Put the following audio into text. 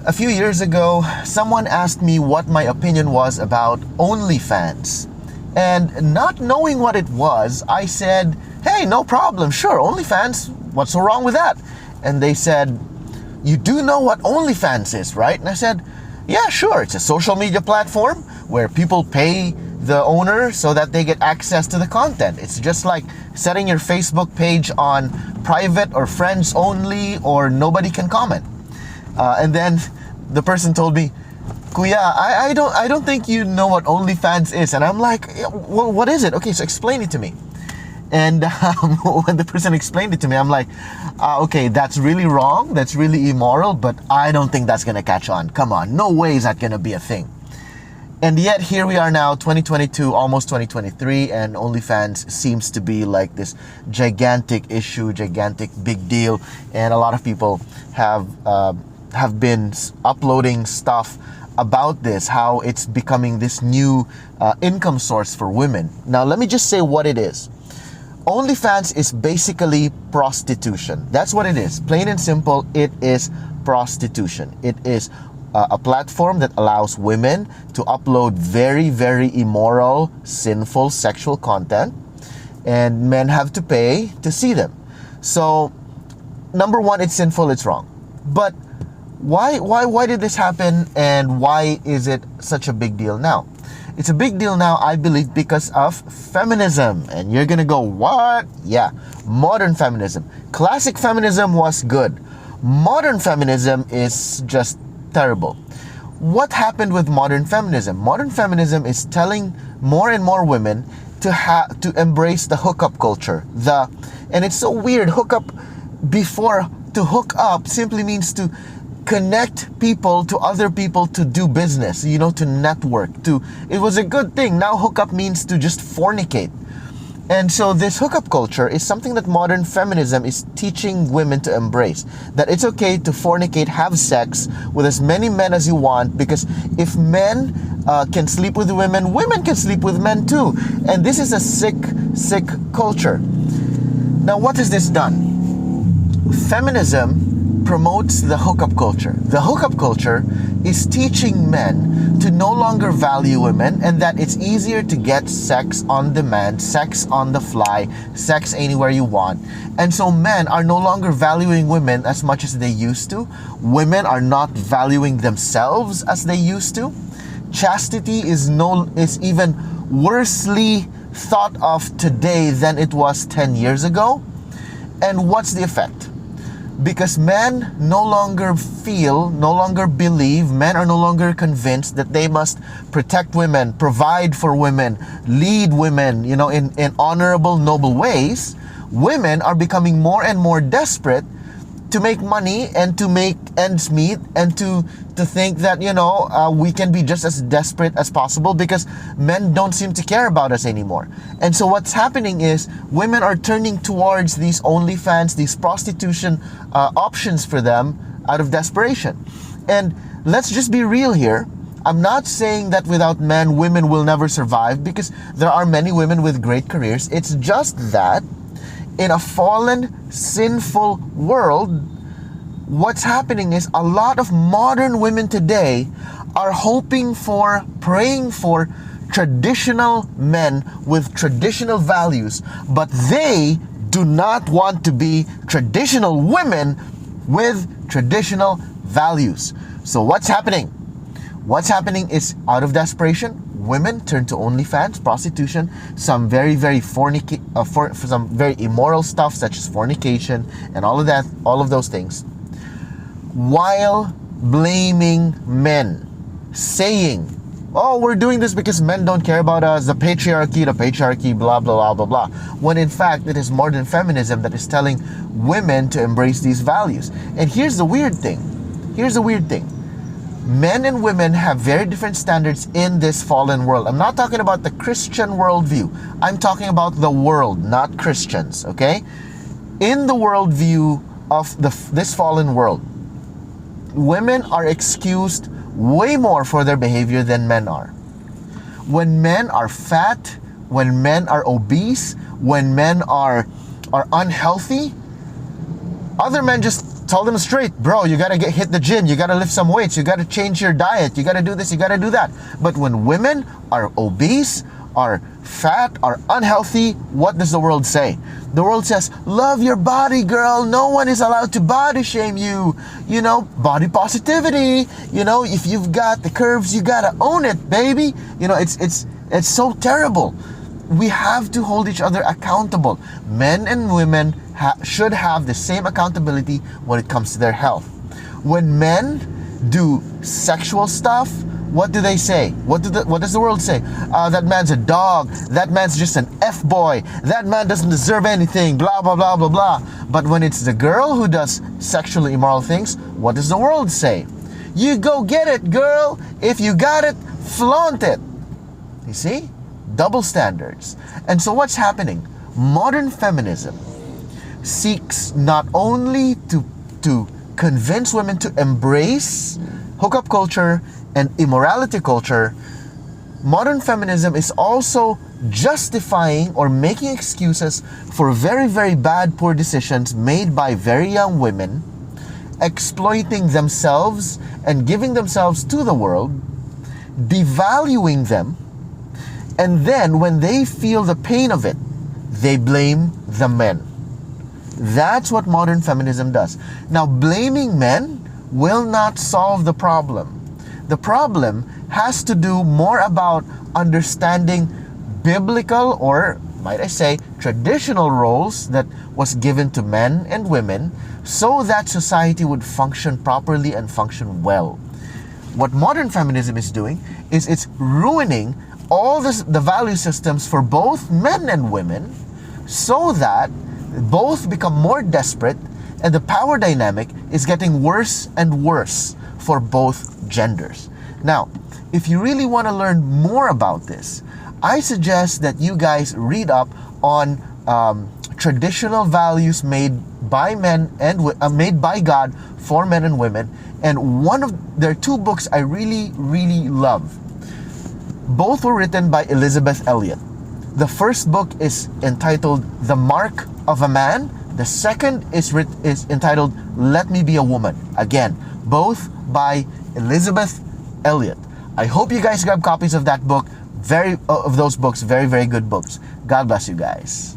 A few years ago, someone asked me what my opinion was about OnlyFans. And not knowing what it was, I said, hey, no problem, sure, OnlyFans, what's so wrong with that? And they said, you do know what OnlyFans is, right? And I said, yeah, sure, it's a social media platform where people pay the owner so that they get access to the content. It's just like setting your Facebook page on private or friends only or nobody can comment. And then the person told me, Kuya, I don't think you know what OnlyFans is. And I'm like, well, what is it? Okay, so explain it to me. And when the person explained it to me, I'm like, okay, that's really wrong. That's really immoral, but I don't think that's going to catch on. Come on, no way is that going to be a thing. And yet here we are now, 2022, almost 2023, and OnlyFans seems to be like this gigantic issue, gigantic big deal. And a lot of people have been uploading stuff about this, how it's becoming this new income source for women. Now, let me just say what it is. OnlyFans is basically prostitution. That's what it is. Plain and simple, it is prostitution. It is a platform that allows women to upload very, very immoral, sinful sexual content, and men have to pay to see them. So, number one, it's sinful, it's wrong. But why did this happen, and why is it such a big deal now? It's a big deal now, I believe, because of feminism. And you're gonna go, what? Yeah, modern feminism. Classic feminism was good. Modern feminism is just terrible. What happened with modern feminism? Modern feminism is telling more and more women to embrace the hookup culture. And it's so weird. To hook up simply means to connect people to other people to do business, to network. It was a good thing. Now hookup means to just fornicate. And so this hookup culture is something that modern feminism is teaching women to embrace. That it's okay to fornicate, have sex with as many men as you want, because if men can sleep with women, women can sleep with men too. And this is a sick culture. Now, what has this done? Feminism promotes the hookup culture. The hookup culture is teaching men to no longer value women, and that it's easier to get sex on demand, sex on the fly, sex anywhere you want. And so men are no longer valuing women as much as they used to. Women are not valuing themselves as they used to. Chastity is even worsely thought of today than it was 10 years ago. And what's the effect? Because men no longer believe, men are no longer convinced that they must protect women, provide for women, lead women, in honorable, noble ways. Women are becoming more and more desperate to make money and to make ends meet, and to think that, we can be just as desperate as possible because men don't seem to care about us anymore. And so what's happening is women are turning towards these OnlyFans, these prostitution options for them out of desperation. And let's just be real here. I'm not saying that without men, women will never survive, because there are many women with great careers. It's just that in a fallen, sinful world, what's happening is a lot of modern women today are praying for traditional men with traditional values, but they do not want to be traditional women with traditional values. So what's happening? What's happening is, out of desperation, women turn to OnlyFans, prostitution, some very, very some very immoral stuff such as fornication and all of those things, while blaming men, saying, oh, we're doing this because men don't care about us, the patriarchy, blah, blah, blah, blah, blah. When in fact, it is modern feminism that is telling women to embrace these values. And here's the weird thing. Men and women have very different standards in this fallen world. I'm not talking about the Christian worldview. I'm talking about the world, not Christians, okay? In the worldview of this fallen world, women are excused way more for their behavior than men are. When men are fat, when men are obese, when men are unhealthy, other men just tell them straight, bro, you gotta hit the gym, you gotta lift some weights, you gotta change your diet, you gotta do this, you gotta do that. But when women are obese, are fat, are unhealthy, what does the world say? The world says, love your body, girl. No one is allowed to body shame you. You know, body positivity. You know, if you've got the curves, you gotta own it, baby. You know, it's so terrible. We have to hold each other accountable. Men and women should have the same accountability when it comes to their health. When men do sexual stuff, what do they say? What does the world say? That man's a dog. That man's just an F-boy. That man doesn't deserve anything. Blah, blah, blah, blah, blah. But when it's the girl who does sexually immoral things, what does the world say? You go get it, girl. If you got it, flaunt it. You see? Double standards. And so what's happening? Modern feminism seeks not only to convince women to embrace hookup culture and immorality culture, modern feminism is also justifying or making excuses for very, very bad, poor decisions made by very young women, exploiting themselves and giving themselves to the world, devaluing them, and then when they feel the pain of it, they blame the men. That's what modern feminism does. Now, blaming men will not solve the problem. The problem has to do more about understanding biblical, or might I say, traditional roles that was given to men and women so that society would function properly and function well. What modern feminism is doing is it's ruining all the value systems for both men and women so that both become more desperate and the power dynamic is getting worse and worse for both genders. Now, if you really want to learn more about this, I suggest that you guys read up on traditional values made by men and made by God for men and women. And there are two books I really, really love. Both were written by Elizabeth Elliot. The first book is entitled The Mark of a Man. The second is entitled Let Me Be a Woman. Again, both by Elizabeth Elliot. I hope you guys grab copies of that book. Of those books, very, very good books. God bless you guys.